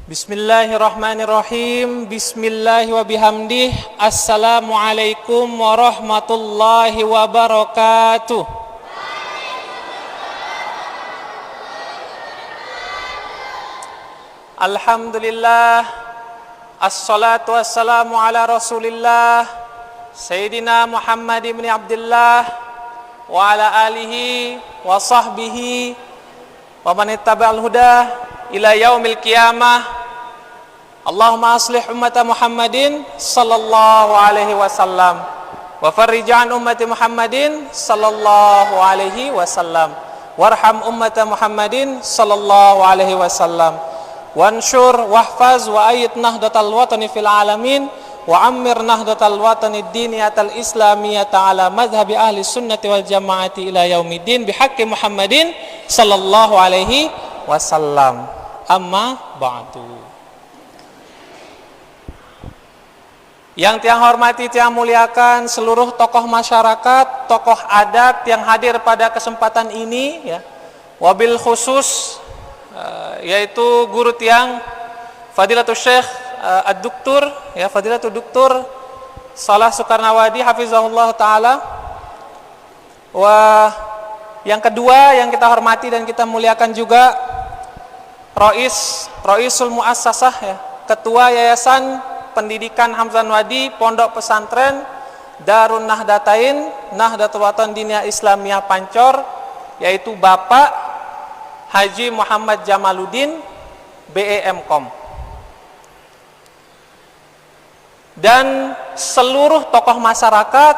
Bismillahirrahmanirrahim. Bismillahi wa bihamdih. Assalamualaikum warahmatullahi wabarakatuh. Alhamdulillah. Assalatu wassalamu ala Rasulillah Sayyidina Muhammad ibn Abdullah wa ala alihi wa sahbihi wa man ittaba'al huda ila yaumil qiyamah. Allahumma aslih ummata Muhammadin sallallahu alaihi wasallam wa farrij an ummati Muhammadin sallallahu alaihi wasallam warham ummata Muhammadin sallallahu alaihi wasallam wanshur wahfaz wa ayit nahdatal watani fil alamin wa ammir nahdatal watani diniyatal islamiyata ala madhhabi ahli sunnati wal jamaati ila yaumiddin bihaqqi Muhammadin sallallahu alaihi wasallam. Amma ba'du. Yang tiang hormati, tiang muliakan seluruh tokoh masyarakat, tokoh adat yang hadir pada kesempatan ini ya. Wabil khusus yaitu guru tiang Fadilatul Syekh Ad-Duktur ya, Fadilatul Duktur Salah Sukarnawadi hafizahullah taala. Yang kedua yang kita hormati dan kita muliakan juga Roisul Muassasah ya, Ketua Yayasan Pendidikan Hamzan Wadi Pondok Pesantren Darun Nahdatain Nahdlatul Watan Diniyah Islamiyah Pancor, yaitu Bapak Haji Muhammad Jamaluddin BEMkom, dan seluruh tokoh masyarakat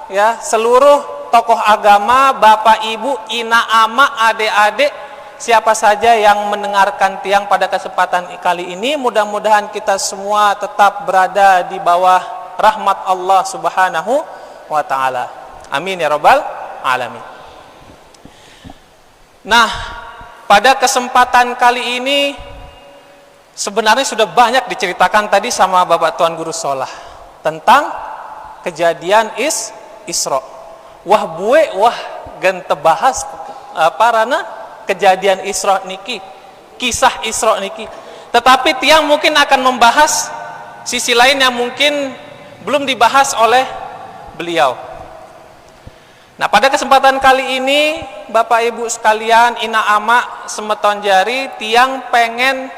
ya, seluruh tokoh agama, bapak ibu, ina ama, adik-adik, siapa saja yang mendengarkan tiang pada kesempatan kali ini, mudah-mudahan kita semua tetap berada di bawah rahmat Allah Subhanahu wa taala. Amin ya rabbal alamin. Nah, pada kesempatan kali ini sebenarnya sudah banyak diceritakan tadi sama Bapak Tuan Guru Sholah tentang kejadian Isra. Wah gente bahas parana kejadian Isra niki, kisah Isra niki. Tetapi tiang mungkin akan membahas sisi lain yang mungkin belum dibahas oleh beliau. Nah, pada kesempatan kali ini Bapak Ibu sekalian, ina ama semeton jari, tiang pengen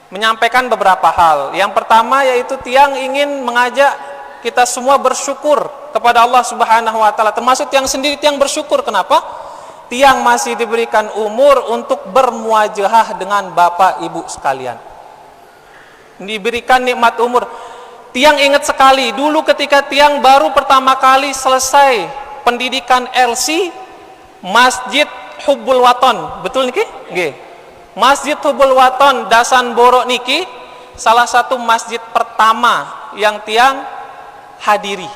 menyampaikan beberapa hal. Yang pertama yaitu tiang ingin mengajak kita semua bersyukur kepada Allah Subhanahu wa taala, termasuk tiang sendiri. Tiang bersyukur kenapa? Tiang masih diberikan umur untuk bermuajahah dengan Bapak Ibu sekalian. Diberikan nikmat umur. Tiang ingat sekali dulu ketika tiang baru pertama kali selesai pendidikan LC Masjid Hubbul Waton. Betul niki? Nggih. Masjid Hubbul Waton Dasan Borok niki salah satu masjid pertama yang tiang hadiri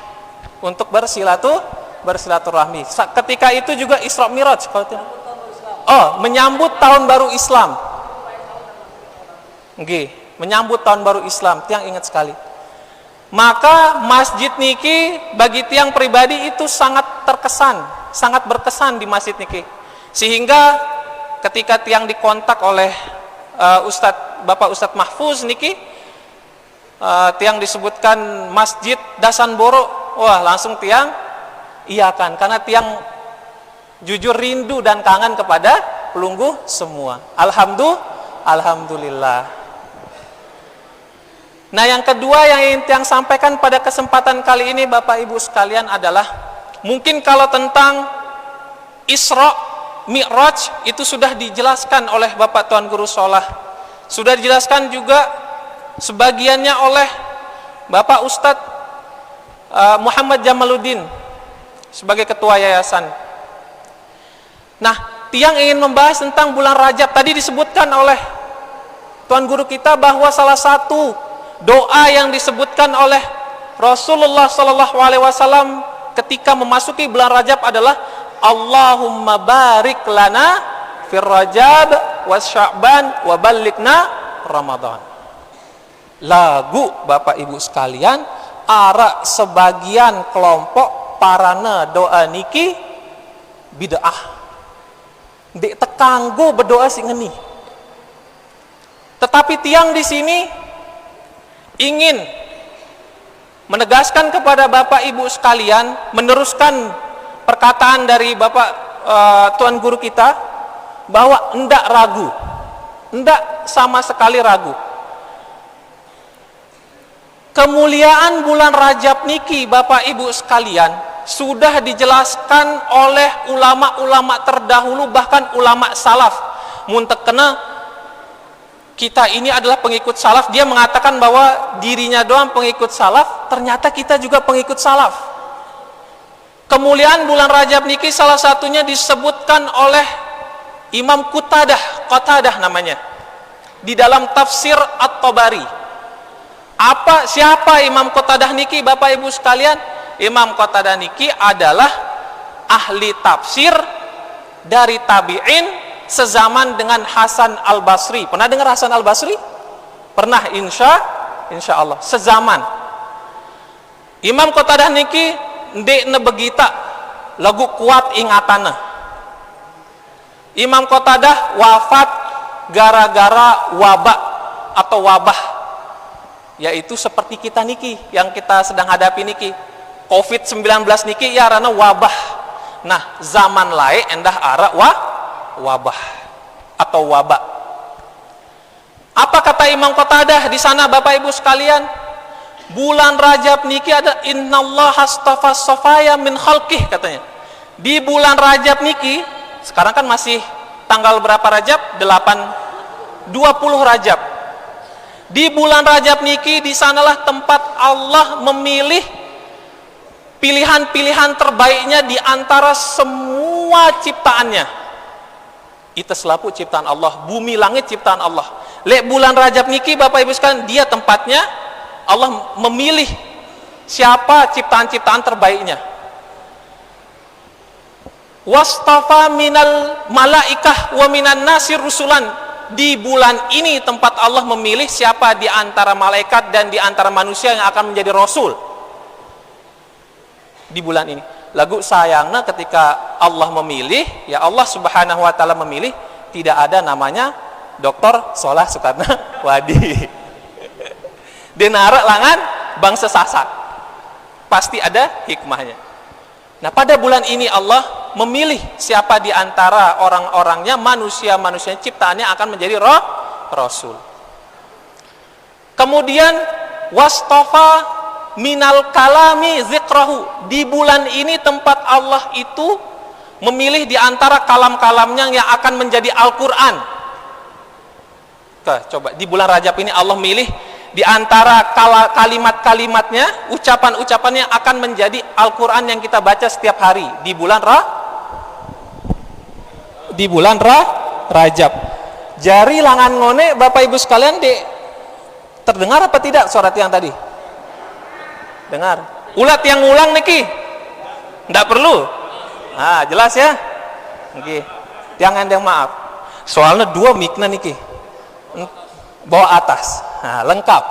untuk bersilaturahmi. Ketika itu juga Isra Miraj. Menyambut tahun baru Islam. Nggih, menyambut tahun baru Islam. Tiang ingat sekali. Maka masjid niki bagi tiang pribadi itu sangat terkesan, sangat berkesan di masjid niki. Sehingga ketika tiang dikontak oleh Bapak Ustadz Mahfuz niki, tiang disebutkan Masjid Dasan Borok, wah langsung tiang iyakan, karena tiang jujur rindu dan kangen kepada pelungguh semua. Alhamdulillah. Nah, yang kedua yang ingin tiang sampaikan pada kesempatan kali ini Bapak Ibu sekalian adalah, mungkin kalau tentang Isra Mi'raj itu sudah dijelaskan oleh Bapak Tuan Guru Sholah, sudah dijelaskan juga sebagiannya oleh Bapak Ustadz Muhammad Jamaluddin sebagai ketua yayasan. Nah, tiang ingin membahas tentang bulan Rajab. Tadi disebutkan oleh Tuan Guru kita bahwa salah satu doa yang disebutkan oleh Rasulullah Sallallahu Alaihi Wasallam ketika memasuki bulan Rajab adalah Allahumma barik lana fir Rajab was Sya'ban wa ballighna Ramadan. Lagu Bapak Ibu sekalian, ara sebagian kelompok parana doa niki bid'ah. Dek tekanggo berdoa sing ngeni. Tetapi tiang di sini ingin menegaskan kepada Bapak Ibu sekalian, meneruskan perkataan dari Bapak Tuan Guru kita, bahwa hendak ragu, hendak sama sekali ragu. Kemuliaan bulan Rajab niki Bapak Ibu sekalian sudah dijelaskan oleh ulama-ulama terdahulu, bahkan ulama salaf. Muntekena kita ini adalah pengikut salaf, dia mengatakan bahwa dirinya doang pengikut salaf, ternyata kita juga pengikut salaf. Kemuliaan bulan Rajab niki salah satunya disebutkan oleh Imam Qatadah namanya, di dalam tafsir At-Tabari. Siapa Imam Qatadah niki Bapak Ibu sekalian? Imam Qatadah niki adalah ahli tafsir dari tabi'in sezaman dengan Hasan Al-Basri. Pernah dengar Hasan Al-Basri? Pernah, insya Allah sezaman. Imam Qatadah niki ndekne begita lagu kuat ingatannya. Imam Qatadah wafat gara-gara wabah atau wabah, yaitu seperti kita niki yang kita sedang hadapi niki, COVID-19 niki ya karena wabah. Nah, zaman lain endah ara wabah atau wabah. Apa kata Imam Qatadah di sana Bapak Ibu sekalian? Bulan Rajab niki ada innallaha astafa safaya min khalqih katanya. Di bulan Rajab niki, sekarang kan masih tanggal berapa Rajab? 20 Rajab. Di bulan Rajab niki di sanalah tempat Allah memilih pilihan-pilihan terbaiknya di antara semua ciptaannya. Itu selapu ciptaan Allah, bumi langit ciptaan Allah. Lek bulan Rajab niki Bapak Ibu sekalian, dia tempatnya Allah memilih siapa ciptaan-ciptaan terbaiknya. Wastafa minal malaikah wa minan nasir rusulan. Di bulan ini tempat Allah memilih siapa di antara malaikat dan di antara manusia yang akan menjadi rasul di bulan ini. Lagu sayangnya ketika Allah memilih, ya Allah Subhanahu wa taala memilih, tidak ada namanya Dr. Solah Soekarno Wadi. Denara langan bangsa sasak. Pasti ada hikmahnya. Nah, pada bulan ini Allah memilih siapa di antara orang-orangnya, manusia-manusia ciptaannya akan menjadi rasul. Kemudian wastafa minal kalami zikrahu. Di bulan ini tempat Allah itu memilih di antara kalam-kalamnya yang akan menjadi Al-Qur'an. Coba di bulan Rajab ini Allah milih di antara kalimat-kalimatnya, ucapan-ucapannya akan menjadi Al-Quran yang kita baca setiap hari di bulan Rajab. Jari langan ngone Bapak Ibu sekalian, terdengar apa tidak suara yang tadi? Dengar. Ulat yang ngulang niki? Nggak perlu. Nah, jelas ya? Niki. Jangan yang maaf. Soalnya dua mikna niki. Bawa atas. Nah, lengkap.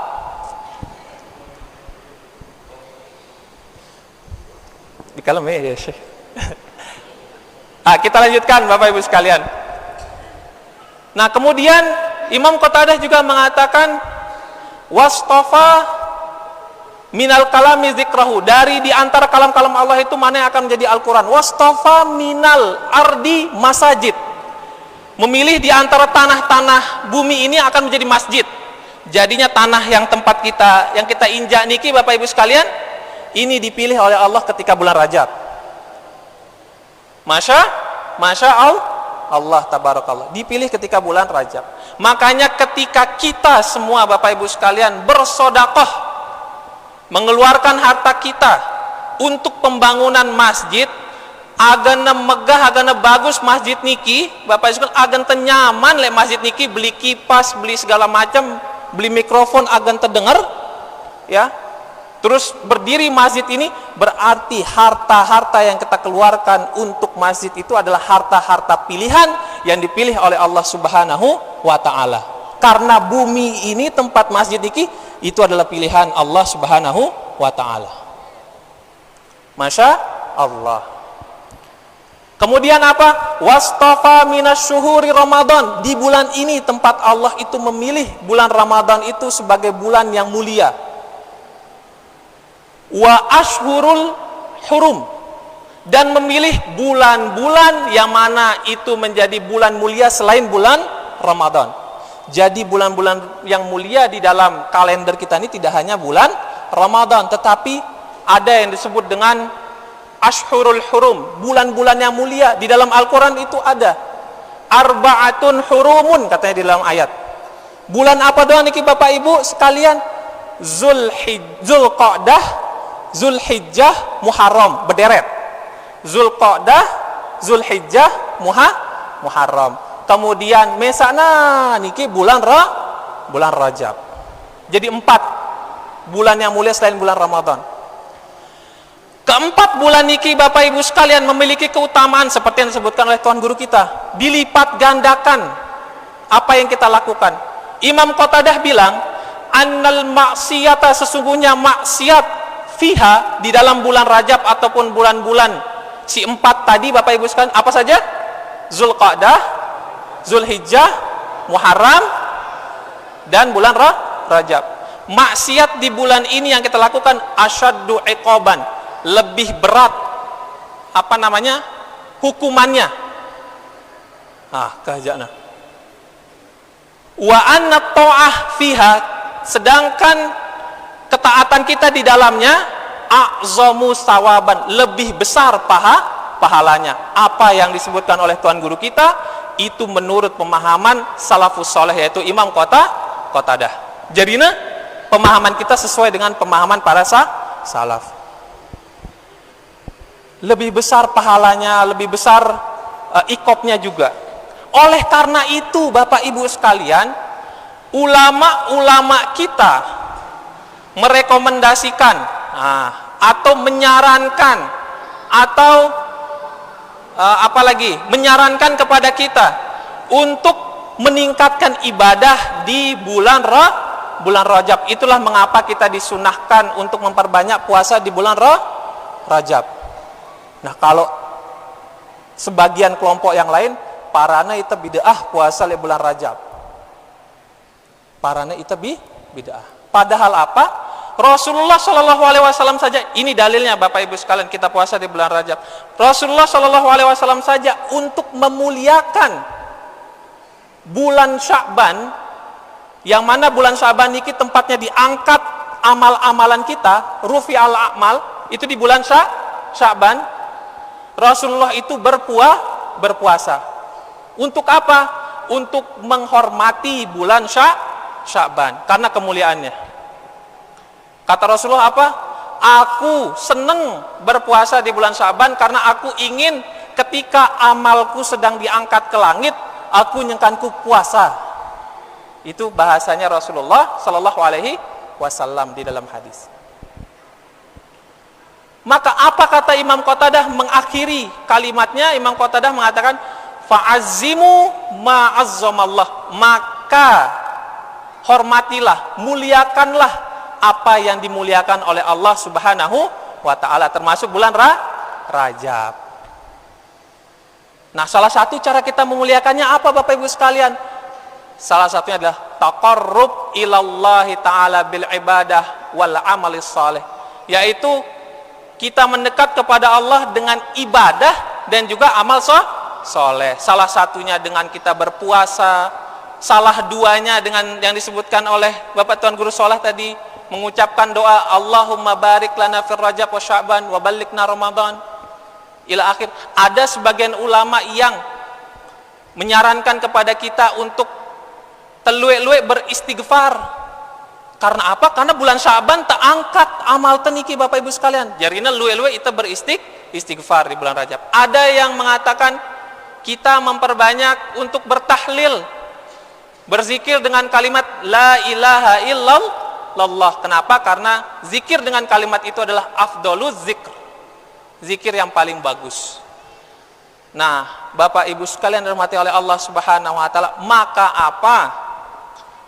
Di kalem ya, Syekh. Kita lanjutkan Bapak Ibu sekalian. Nah, kemudian Imam Qatadah juga mengatakan wastafa minal kalami zikrahu. Dari di antara kalam-kalam Allah itu mana yang akan menjadi Al-Quran. Wastafa minal ardi masajid. Memilih di antara tanah-tanah bumi ini akan menjadi masjid. Jadinya tanah yang tempat kita, yang kita injak niki Bapak Ibu sekalian, ini dipilih oleh Allah ketika bulan Rajab. Masya Allah tabarakallah, dipilih ketika bulan Rajab. Makanya ketika kita semua Bapak Ibu sekalian bersedekah, mengeluarkan harta kita untuk pembangunan masjid, agana megah, agana bagus masjid niki Bapak Ibu sekalian, agan tenyaman le masjid niki, beli kipas, beli segala macam, beli mikrofon agan terdengar ya. Terus berdiri masjid ini berarti harta-harta yang kita keluarkan untuk masjid itu adalah harta-harta pilihan yang dipilih oleh Allah Subhanahu wa taala. Karena bumi ini tempat masjid niki itu adalah pilihan Allah Subhanahu wa taala. Masya Allah. Kemudian apa? Wastafa minasyuhuri Ramadan. Di bulan ini tempat Allah itu memilih bulan Ramadan itu sebagai bulan yang mulia. Wa ashhurul hurum. Dan memilih bulan-bulan yang mana itu menjadi bulan mulia selain bulan Ramadan. Jadi bulan-bulan yang mulia di dalam kalender kita ini tidak hanya bulan Ramadan, tetapi ada yang disebut dengan Ashhurul Hurum, bulan-bulan yang mulia. Di dalam Al-Quran itu ada arba'atun hurumun, katanya di dalam ayat. Bulan apa doang niki Bapak Ibu sekalian? Zulqa'dah, Zulhijjah, Muharram, berderet. Zulqa'dah, Zulhijjah, Muharram. Kemudian mesana niki bulan Rajab. Jadi 4 bulan yang mulia selain bulan Ramadan. Keempat bulan niki Bapak Ibu sekalian memiliki keutamaan seperti yang disebutkan oleh Tuan Guru kita. Dilipat gandakan apa yang kita lakukan. Imam Qatadah bilang, annal maksiata, sesungguhnya maksiat fiha, di dalam bulan Rajab ataupun bulan-bulan si 4 tadi Bapak Ibu sekalian, apa saja? Zulqa'dah, Zulhijjah, Muharram, dan bulan Rajab. Maksiat di bulan ini yang kita lakukan asyaddu iqaban, lebih berat hukumannya. Kehajana. Wa anna ta'ah fiha, sedangkan ketaatan kita di dalamnya a'zamu sawaban, lebih besar pahalanya. Apa yang disebutkan oleh Tuan Guru kita itu menurut pemahaman salafus soleh, yaitu Imam Qatadah. Jadinya pemahaman kita sesuai dengan pemahaman para salaf. Lebih besar pahalanya, lebih besar ikopnya juga. Oleh karena itu Bapak Ibu sekalian, ulama-ulama kita merekomendasikan atau menyarankan atau menyarankan kepada kita untuk meningkatkan ibadah di bulan Rajab. Itulah mengapa kita disunahkan untuk memperbanyak puasa di bulan Rajab. Nah, kalau sebagian kelompok yang lain parana itu bid'ah puasa di bulan Rajab. Parana itu bid'ah. Padahal apa? Rasulullah Shallallahu Alaihi Wasallam saja, ini dalilnya Bapak Ibu sekalian, kita puasa di bulan Rajab. Rasulullah Shallallahu Alaihi Wasallam saja untuk memuliakan bulan Sya'ban, yang mana bulan Sya'ban ini tempatnya diangkat amal-amalan kita, rufi al-a'mal, itu di bulan Sya'ban. Rasulullah itu berpuasa. Untuk apa? Untuk menghormati bulan Sya'ban karena kemuliaannya. Kata Rasulullah apa? Aku senang berpuasa di bulan Sya'ban karena aku ingin ketika amalku sedang diangkat ke langit, aku nyengkanku puasa. Itu bahasanya Rasulullah Shallallahu Alaihi Wasallam di dalam hadis. Maka apa kata Imam Qatadah mengakhiri kalimatnya? Imam Qatadah mengatakan, fa'azzimu ma'azzamallah, maka hormatilah, muliakanlah apa yang dimuliakan oleh Allah Subhanahu wa ta'ala, termasuk bulan Rajab. Nah, salah satu cara kita memuliakannya apa Bapak Ibu sekalian? Salah satunya adalah taqarrub ilallahi ta'ala bil ibadah wal amalis salih, yaitu kita mendekat kepada Allah dengan ibadah dan juga amal soleh. Salah satunya dengan kita berpuasa, salah duanya dengan yang disebutkan oleh Bapak Tuan Guru Sholah tadi, mengucapkan doa Allahumma barik lana fir Rajab wa Sya'ban wa balikna Ramadan ila akhir. Ada sebagian ulama yang menyarankan kepada kita untuk telue-lue beristighfar. Karena apa? Karena bulan Sya'ban tak angkat amal teniki Bapak Ibu sekalian. Jarina luwe-luwe itu beristighfar di bulan Rajab. Ada yang mengatakan kita memperbanyak untuk bertahlil, berzikir dengan kalimat la ilaha illallah. Kenapa? Karena zikir dengan kalimat itu adalah afdoluz zikr, zikir yang paling bagus. Nah, Bapak Ibu sekalian dirahmati oleh Allah Subhanahu wa ta'ala, maka apa?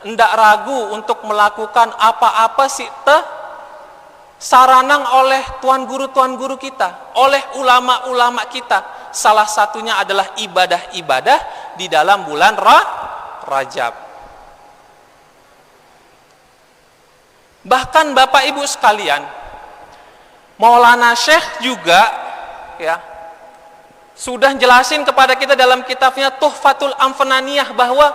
Ndak ragu untuk melakukan apa-apa sih saranang oleh tuan guru kita, oleh ulama-ulama kita. salah satunya adalah ibadah-ibadah di dalam bulan Rajab. Bahkan Bapak Ibu sekalian, Maulana Syekh juga ya sudah jelasin kepada kita dalam kitabnya Tuhfatul Amfananiyah bahwa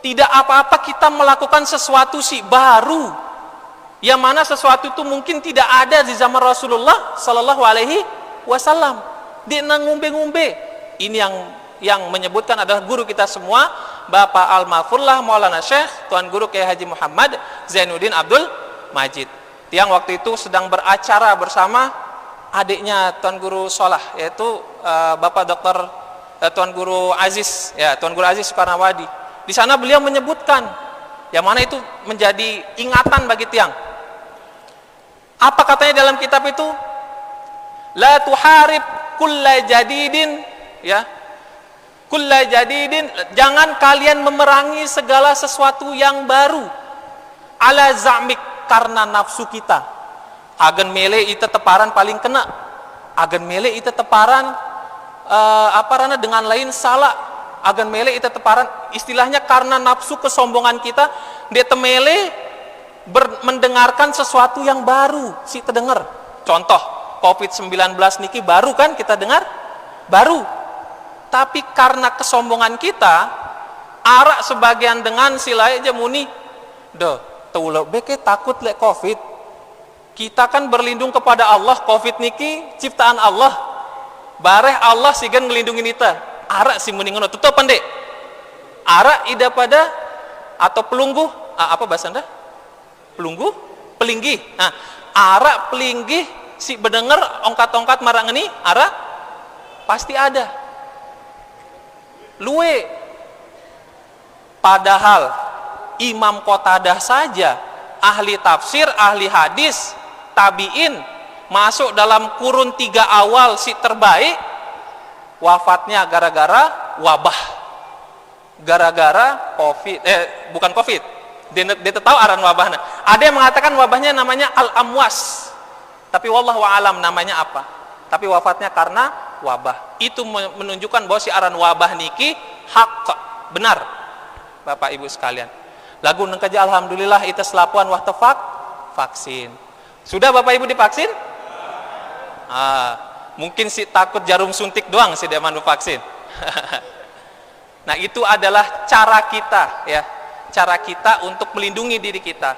tidak apa-apa kita melakukan sesuatu baru, yang mana sesuatu itu mungkin tidak ada di zaman Rasulullah Sallallahu Alaihi Wasallam. Dia ngumbe-ngumbe. Ini yang menyebutkan adalah guru kita semua, Bapak Al-Mafurlah Maulana Syekh Tuan Guru Kiai Haji Muhammad Zainuddin Abdul Majid, yang waktu itu sedang beracara bersama adiknya Tuan Guru Solah, yaitu Bapak Dr. Tuan Guru Aziz, ya Tuan Guru Aziz Sukarnawadi. Di sana beliau menyebutkan, yang mana itu menjadi ingatan bagi tiang. Apa katanya dalam kitab itu? La tuharib kulla jadidin, ya. Kulla jadidin, jangan kalian memerangi segala sesuatu yang baru. Ala za'mik, karena nafsu kita. Agen mele itu teparan paling kena. Agen mele itu teparan dengan lain salah. Agen mele itu teparan, istilahnya karena nafsu kesombongan kita, dia temele mendengarkan sesuatu yang baru, si terdengar. Contoh, COVID-19 niki baru kan kita dengar? Baru. Tapi karena kesombongan kita, arak sebagian dengan sila aja muni, tuh beke takut lek COVID. Kita kan berlindung kepada Allah, COVID niki ciptaan Allah. Bareh Allah sigan ngelindungin kita. Arak si muni ngono, tutup pandai. Arak ida pada atau pelungguh, apa bahasa Anda? Pelungguh, pelinggi. Nah, arak pelinggi si bedengar ongkat-ongkat marang ini, arak pasti ada. Luwe. Padahal Imam Qatadah saja, ahli tafsir, ahli hadis, tabi'in, masuk dalam kurun 3 awal si terbaik, wafatnya gara-gara wabah, gara-gara COVID, bukan COVID, dia tahu aran wabahnya. Ada yang mengatakan wabahnya namanya al-amwas, tapi wallahu alam namanya apa, tapi wafatnya karena wabah. Itu menunjukkan bahwa si aran wabah niki hak, benar Bapak Ibu sekalian. Lagu nengkaja alhamdulillah itu selapuan wahtafak vaksin. Sudah Bapak Ibu divaksin? Mungkin si takut jarum suntik doang si dia mandu vaksin. Nah, itu adalah cara kita, ya, cara kita untuk melindungi diri kita.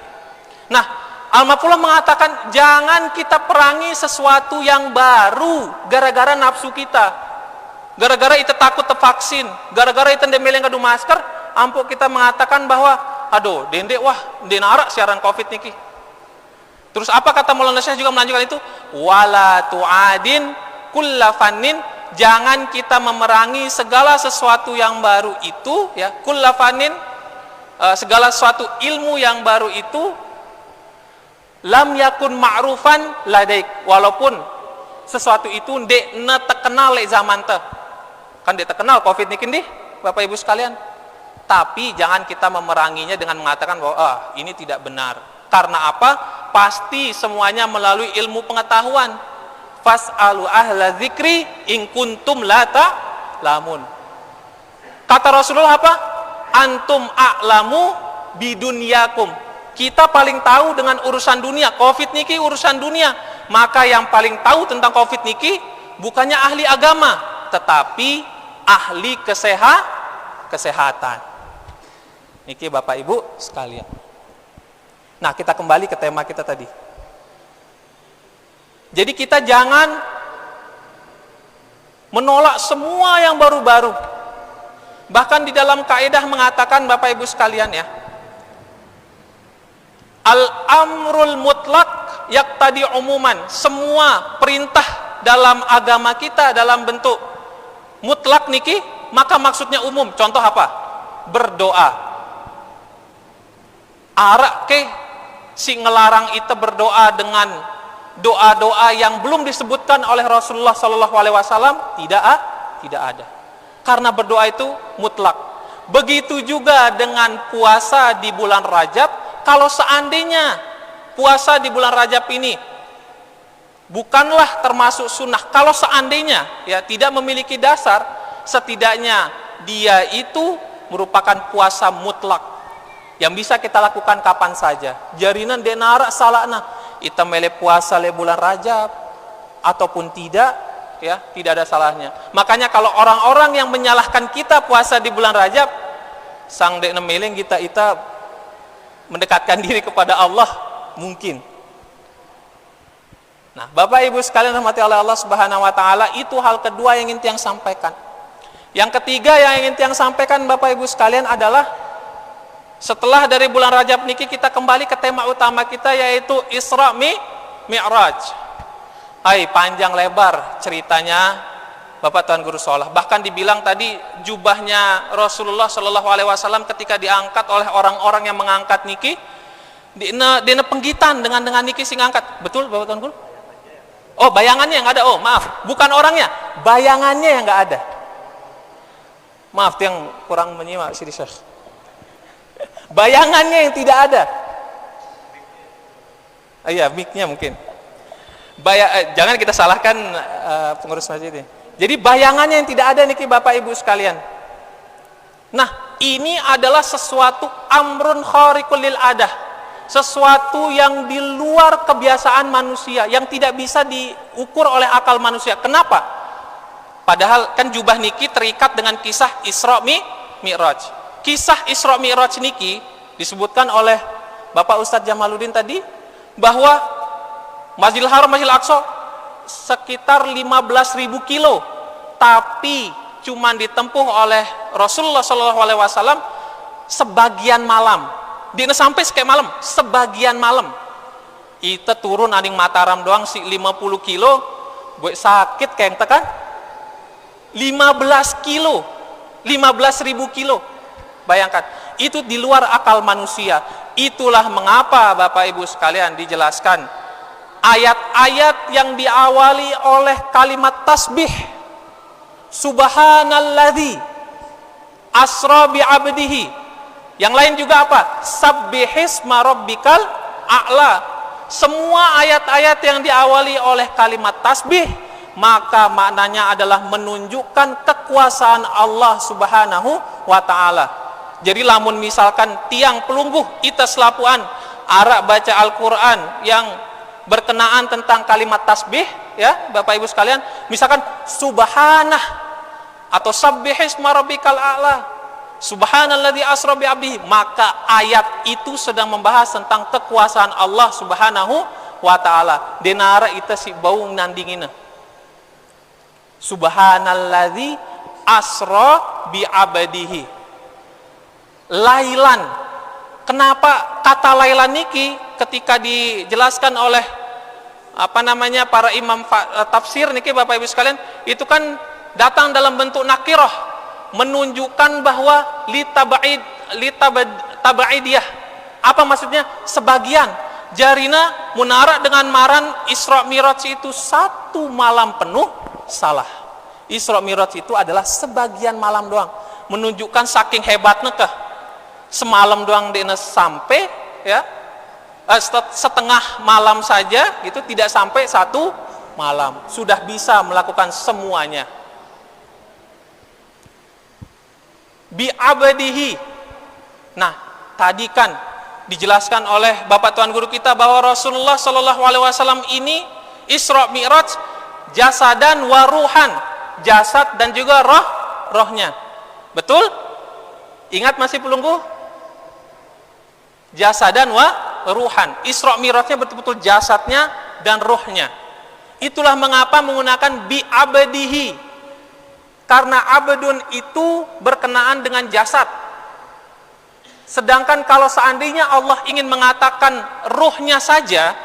Nah, Al-Mafullah mengatakan jangan kita perangi sesuatu yang baru gara-gara nafsu kita, gara-gara itu takut tervaksin, gara-gara itu demel yang kadu masker, ampun kita mengatakan bahwa aduh dendek wah denarak siaran COVID niki. Terus apa kata Maulana Syekh juga melanjutkan itu, wala tu'adin kullafanin, jangan kita memerangi segala sesuatu yang baru itu, ya, kullafanin, segala sesuatu ilmu yang baru itu, lam yakun ma'rufan ladaik, walaupun sesuatu itu ndek na terkenal lek zaman teh. Kan ndek terkenal COVID niki nih Bapak Ibu sekalian. Tapi jangan kita memeranginya dengan mengatakan bahwa ini tidak benar. Karena apa? Pasti semuanya melalui ilmu pengetahuan. Fas'alu ahla dzikri in kuntum la ta'lamun. Kata Rasulullah apa? Antum a'lamu bidunyakum. Kita paling tahu dengan urusan dunia. COVID niki urusan dunia. Maka yang paling tahu tentang COVID niki bukannya ahli agama, tetapi ahli kesehatan. Niki Bapak Ibu sekalian. Nah, kita kembali ke tema kita tadi. Jadi kita jangan menolak semua yang baru-baru. Bahkan di dalam kaidah mengatakan Bapak Ibu sekalian, ya, al-amrul mutlak yaqtadi umuman. Semua perintah dalam agama kita dalam bentuk mutlak niki, maka maksudnya umum. Contoh apa? Berdoa. Arak ke si ngelarang itu berdoa dengan doa-doa yang belum disebutkan oleh Rasulullah Sallallahu Alaihi Wasallam, tidak ada. Karena berdoa itu mutlak. Begitu juga dengan puasa di bulan Rajab. Kalau seandainya puasa di bulan Rajab ini bukanlah termasuk sunnah. Kalau seandainya ya tidak memiliki dasar, setidaknya dia itu merupakan puasa mutlak yang bisa kita lakukan kapan saja. Jarinan denara salahna kita mele puasa le bulan Rajab ataupun tidak, ya tidak ada salahnya. Makanya kalau orang-orang yang menyalahkan kita puasa di bulan Rajab, sang dek nemeling kita mendekatkan diri kepada Allah mungkin. Nah, Bapak Ibu sekalian rahmati oleh Allah Subhanahu wa taala, itu hal kedua yang ingin tiang sampaikan. Yang ketiga yang ingin tiang sampaikan Bapak Ibu sekalian adalah setelah dari bulan Rajab niki kita kembali ke tema utama kita, yaitu Isra Mi'raj. Hai, panjang lebar ceritanya Bapak Tuan Guru Sholah. Bahkan dibilang tadi jubahnya Rasulullah Shallallahu Alaihi Wasallam ketika diangkat oleh orang-orang yang mengangkat niki, dina penggitan dengan niki sing angkat. Betul Bapak Tuan Guru? Oh, bayangannya yang ada. Oh, maaf, bukan orangnya, bayangannya yang nggak ada. Maaf, yang kurang menyimak sih Syekh. Bayangannya yang tidak ada. Iya, mic-nya mungkin. Jangan kita salahkan pengurus masjid ini. Jadi bayangannya yang tidak ada niki Bapak Ibu sekalian. Nah, ini adalah sesuatu amrun khariqul lil adah. Sesuatu yang di luar kebiasaan manusia, yang tidak bisa diukur oleh akal manusia. Kenapa? Padahal kan jubah niki terikat dengan kisah Isra Mi'raj. Kisah Isra Mi'raj niki disebutkan oleh Bapak Ustadz Jamaluddin tadi, bahwa Masjidil Haram, Masjidil Aqsa sekitar 15.000 kilo, tapi cuman ditempuh oleh Rasulullah SAW sebagian malam. Dina sampai sekali malam, sebagian malam. Kita turun aning Mataram doang si 50 kilo, buat sakit kayak tekan 15 kilo, 15.000 kilo. Bayangkan, itu di luar akal manusia. Itulah mengapa Bapak Ibu sekalian dijelaskan ayat-ayat yang diawali oleh kalimat tasbih, subhanalladzi asra bi abdihi. Yang lain juga apa? Sabbihisma rabbikal a'la. Semua ayat-ayat yang diawali oleh kalimat tasbih, maka maknanya adalah menunjukkan kekuasaan Allah Subhanahu wa taala. Jadi lamun misalkan tiang pelungguh ita selapuan arak baca Al-Qur'an yang berkenaan tentang kalimat tasbih, ya Bapak Ibu sekalian, misalkan subhanah atau sabbihisma rabbikal a'la, subhanalladzi asra bi abdihi, maka ayat itu sedang membahas tentang kekuasaan Allah Subhanahu wa taala. Denara ita si baung nandingina. Subhanalladzi asra bi abdihi. Lailan. Kenapa kata lailan niki ketika dijelaskan oleh para imam tafsir niki Bapak Ibu sekalian, itu kan datang dalam bentuk nakirah, menunjukkan bahwa tabaidiyah. Apa maksudnya? Sebagian. Jarina munara dengan maran Isra Mi'raj itu satu malam penuh, salah. Isra Mi'raj itu adalah sebagian malam doang, menunjukkan saking hebatnya semalam doang dina sampai, ya setengah malam saja gitu, tidak sampai satu malam sudah bisa melakukan semuanya. Bi abadihi. Nah, tadi kan dijelaskan oleh Bapak Tuan Guru kita bahwa Rasulullah Shallallahu Alaihi Wasallam ini Isra Mi'raj jasadan wa ruhan, jasad dan juga rohnya. Betul? Ingat masih pelunggu? Jasadan wa ruhan. Isra Mi'rajnya betul-betul jasadnya dan rohnya. Itulah mengapa menggunakan bi abadihi. Karena abdun itu berkenaan dengan jasad. Sedangkan kalau seandainya Allah ingin mengatakan ruhnya saja,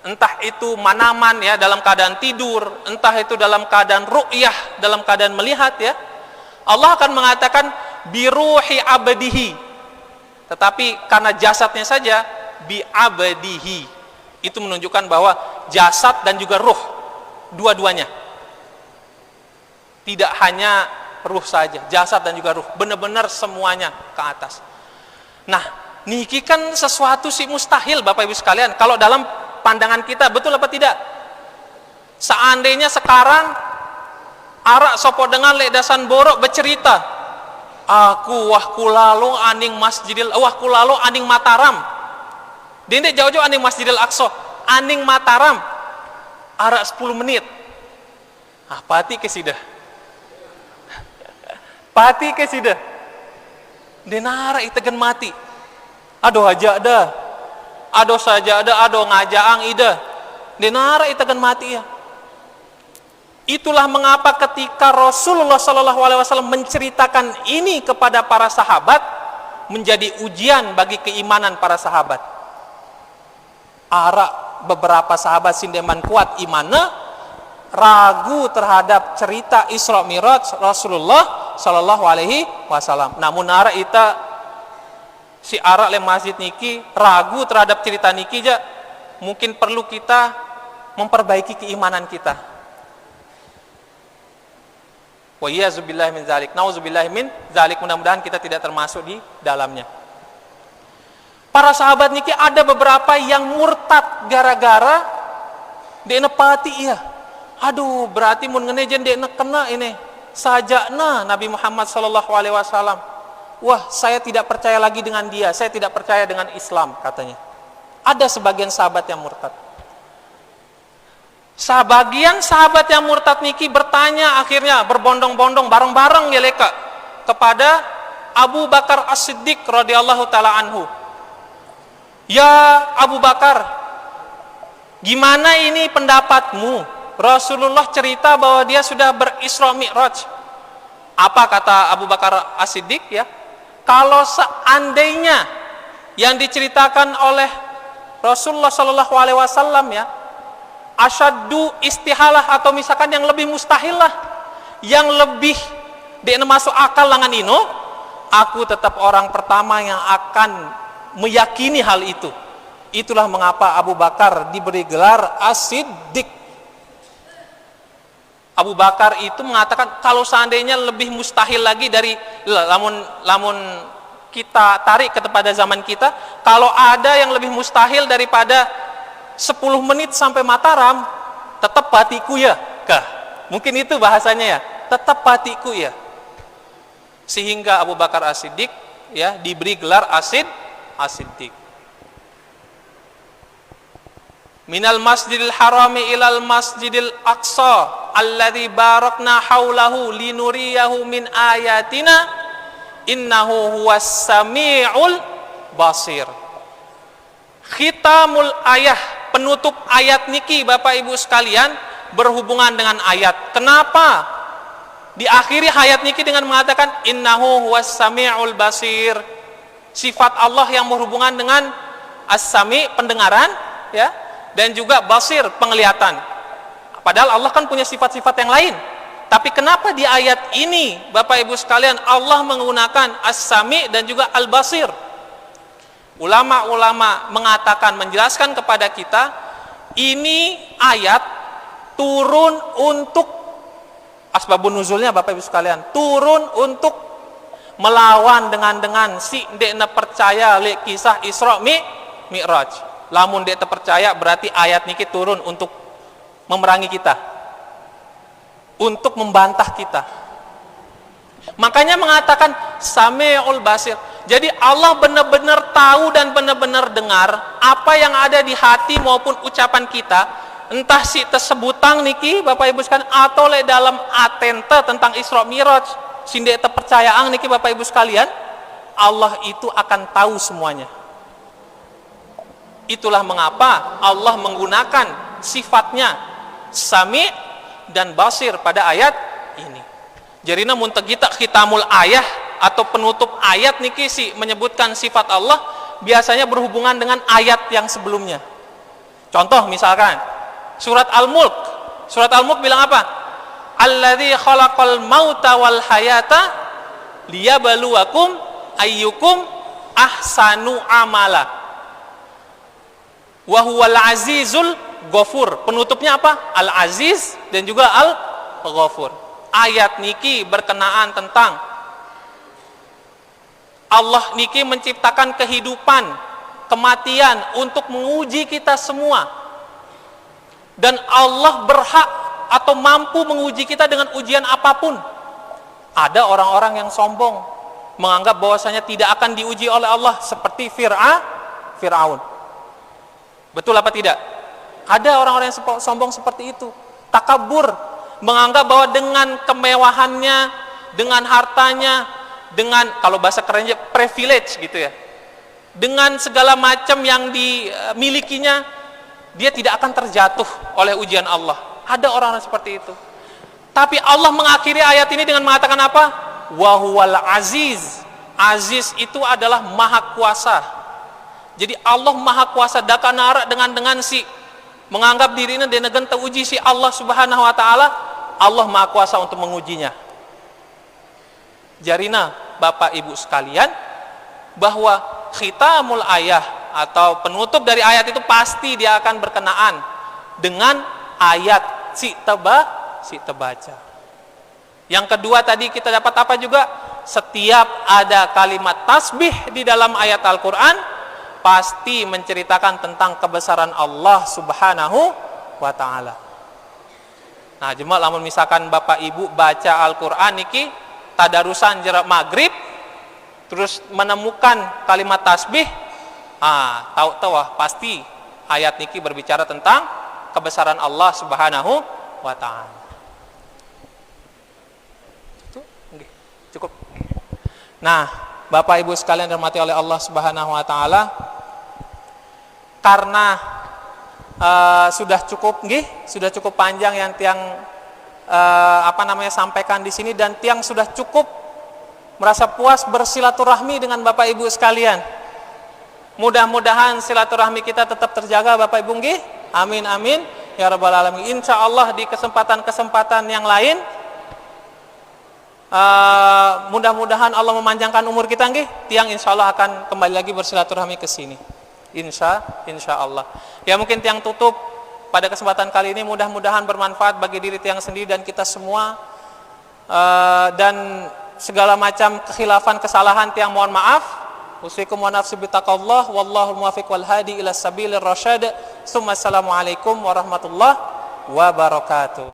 entah itu manaman ya dalam keadaan tidur, entah itu dalam keadaan ru'yah, dalam keadaan melihat ya, Allah akan mengatakan biruhi abdihi. Tetapi karena jasadnya saja bi abdihi, itu menunjukkan bahwa jasad dan juga ruh dua-duanya. Tidak hanya ruh saja, jasad dan juga ruh, benar-benar semuanya ke atas. Nah, niki kan sesuatu sih mustahil Bapak Ibu sekalian. Kalau dalam pandangan kita, betul apa tidak? Seandainya sekarang arak sopo dengan lek dasan borok bercerita, aku wah kulalo aning Mataram. Dendek jauh-jauh aning Masjidil Aqsa, aning Mataram. Arak 10 menit. Pati ke sidah. Pati ke sidah. Denara itegan mati. Aduh aja dah. Aduh saja dah, aduh ngajaang ida. Denara itegan mati ya. Itulah mengapa ketika Rasulullah SAW menceritakan ini kepada para sahabat, menjadi ujian bagi keimanan para sahabat. Arak beberapa sahabat sindeman kuat imannya, ragu terhadap cerita Isra Mi'raj Rasulullah SAW. Namun arak ita si arak le masjid niki ragu terhadap cerita niki ja, mungkin perlu kita memperbaiki keimanan kita. Wa iyyazubillahi min zalik. Nauzubillahi min zalik. Mudah-mudahan kita tidak termasuk di dalamnya. Para sahabat niki ada beberapa yang murtad gara-gara dia nepati iya. Aduh, berarti mun ngenejen dia kena ini sajakna Nabi Muhammad SAW. Wah, saya tidak percaya lagi dengan dia. Saya tidak percaya dengan Islam, katanya. Ada sebagian sahabat yang murtad. Sebagian sahabat yang murtad niki bertanya, akhirnya berbondong-bondong bareng-bareng ya leka kepada Abu Bakar As-Siddiq radhiyallahu taala anhu. Ya Abu Bakar, gimana ini pendapatmu? Rasulullah cerita bahwa dia sudah berisra mi'raj. Apa kata Abu Bakar As-Siddiq ya? Kalau seandainya yang diceritakan oleh Rasulullah SAW ya, asyaddu istihalah, atau misalkan yang lebih mustahil lah, yang lebih dia masuk akal langan ino, aku tetap orang pertama yang akan meyakini hal itu. Itulah mengapa Abu Bakar diberi gelar As-Siddiq. Abu Bakar itu mengatakan kalau seandainya lebih mustahil lagi dari lamun kita tarik kepada zaman kita, kalau ada yang lebih mustahil daripada 10 menit sampai Mataram, tetap patiku ya kah? Mungkin itu bahasanya ya, tetap patiku ya. Sehingga Abu Bakar As-Siddiq ya diberi gelar As-Siddiq. Minal masjidil harami ilal masjidil aqsa alladzi barakna haulahu linuriyahu min ayatina innahu huwas sami'ul basir. Khitamul ayah, penutup ayat niki Bapak Ibu sekalian berhubungan dengan ayat. Kenapa diakhiri ayat niki dengan mengatakan innahu huwas sami'ul basir? Sifat Allah yang berhubungan dengan as-sami, pendengaran ya, dan juga basir, penglihatan. Padahal Allah kan punya sifat-sifat yang lain. Tapi kenapa di ayat ini Bapak Ibu sekalian Allah menggunakan as-sami dan juga al-basir? Ulama-ulama mengatakan, menjelaskan kepada kita, ini ayat turun untuk asbabun nuzulnya Bapak Ibu sekalian, turun untuk melawan dengan si dek na percaya le kisah Isra Mi'raj. Lamun dek terpercaya berarti ayat niki turun untuk memerangi kita, untuk membantah kita. Makanya mengatakan Sami'ul Basir. Jadi Allah benar-benar tahu dan benar-benar dengar apa yang ada di hati maupun ucapan kita, entah si tersebutang niki Bapak Ibu sekalian atau le dalam atenta tentang Isra Mi'raj, sindek terpercayaan niki Bapak Ibu sekalian, Allah itu akan tahu semuanya. Itulah mengapa Allah menggunakan sifatnya Sami' dan Basir pada ayat ini. Jadi namun kita khitamul ayah atau penutup ayat niki si menyebutkan sifat Allah biasanya berhubungan dengan ayat yang sebelumnya. Contoh misalkan surat Al-Mulk. Surat Al-Mulk bilang apa? Alladzi khalaqal mauta wal hayata liyabluwakum ayyukum ahsanu amala. Wa huwal azizul ghafur. Penutupnya apa? Al-Aziz dan juga Al-Ghafur. Ayat niki berkenaan tentang Allah niki menciptakan kehidupan, kematian untuk menguji kita semua. Dan Allah berhak atau mampu menguji kita dengan ujian apapun. Ada orang-orang yang sombong, menganggap bahwasanya tidak akan diuji oleh Allah, seperti Fir'aun. Betul apa tidak? Ada orang-orang yang sombong seperti itu, takabur, menganggap bahwa dengan kemewahannya, dengan hartanya, dengan, kalau bahasa kerennya, privilege gitu ya, dengan segala macam yang dimilikinya, dia tidak akan terjatuh oleh ujian Allah. Ada orang-orang seperti itu. Tapi Allah mengakhiri ayat ini dengan mengatakan apa? Wa huwal aziz. Aziz itu adalah maha kuasa. Jadi Allah maha kuasa, dakanara dengan si menganggap dirinya dengan teruji si Allah Subhanahu wa taala, Allah maha kuasa untuk mengujinya. Jarina Bapak Ibu sekalian, bahwa khitamul ayah atau penutup dari ayat itu pasti dia akan berkenaan dengan ayat si terbaca. Yang kedua tadi kita dapat apa juga? Setiap ada kalimat tasbih di dalam ayat Al-Quran pasti menceritakan tentang kebesaran Allah Subhanahu wa ta'ala. Nah, jemaah lamun misalkan Bapak Ibu baca Al-Quran niki tadarusan jerak maghrib terus menemukan kalimat tasbih, tahu pasti ayat niki berbicara tentang kebesaran Allah Subhanahu wa ta'ala. Cukup. Nah, Bapak Ibu sekalian dirahmati oleh Allah Subhanahu wa ta'ala, karena sudah cukup panjang yang tiang sampaikan di sini, dan tiang sudah cukup merasa puas bersilaturahmi dengan Bapak Ibu sekalian. Mudah-mudahan silaturahmi kita tetap terjaga Bapak Ibu nggih. Amin amin ya rabbal alamin. Insyaallah di kesempatan-kesempatan yang lain mudah-mudahan Allah memanjangkan umur kita nggih. Tiang insyaallah akan kembali lagi bersilaturahmi ke sini. Insyaallah. Ya mungkin tiang tutup pada kesempatan kali ini mudah-mudahan bermanfaat bagi diri tiang sendiri dan kita semua, dan segala macam kekhilafan kesalahan tiang mohon maaf. Usikum wa nafsi bitaqallah wallahu muwaffiq wal hadi ila sabilir rasyad. Assalamualaikum warahmatullahi wabarakatuh.